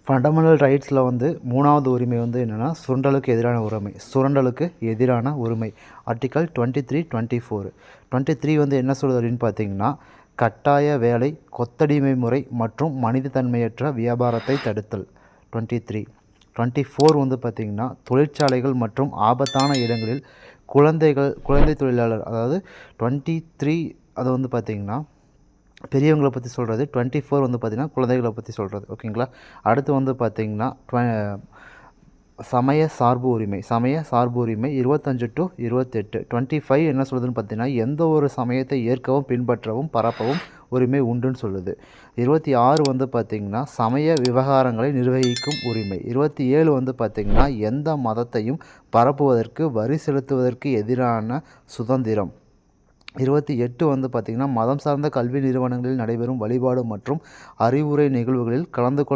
Fundamental ரைட்ஸில் வந்து 3வது உரிமை வந்து என்னென்னா சுரண்டலுக்கு எதிரான உரிமை ஆர்டிக்கல் 23, 24. 23 வந்து என்ன சொல்லுது அப்படின்னு பார்த்தீங்கன்னா, கட்டாய வேலை, கொத்தடிமை முறை மற்றும் மனிதத்தன்மையற்ற வியாபாரத்தை தடுத்தல். 23. 24 வந்து பார்த்திங்கன்னா, தொழிற்சாலைகள் மற்றும் ஆபத்தான இடங்களில் குழந்தை தொழிலாளர். அதாவது 23 அது வந்து பார்த்திங்கன்னா பெரியவங்களை பற்றி சொல்கிறது, 24 வந்து பார்த்திங்கன்னா குழந்தைகளை பற்றி சொல்கிறது. ஓகேங்களா. அடுத்து வந்து பார்த்திங்கன்னா சமய சார்பு உரிமை 25 to 28. 25 என்ன சொல்லுதுன்னு பார்த்தீங்கன்னா, எந்த ஒரு சமயத்தை ஏற்கவும் பின்பற்றவும் பரப்பவும் உரிமை உண்டுன்னு சொல்லுது. 26 வந்து பார்த்திங்கன்னா சமய விவகாரங்களை நிர்வகிக்கும் உரிமை. 27 வந்து பார்த்திங்கன்னா எந்த மதத்தையும் பரப்புவதற்கு வரி செலுத்துவதற்கு எதிரான சுதந்திரம். 28 வந்து பார்த்திங்கன்னா மதம் சார்ந்த கல்வி நிறுவனங்களில் நடைபெறும் வழிபாடு மற்றும் அறிவுரை நிகழ்வுகளில் கலந்து கொள்ள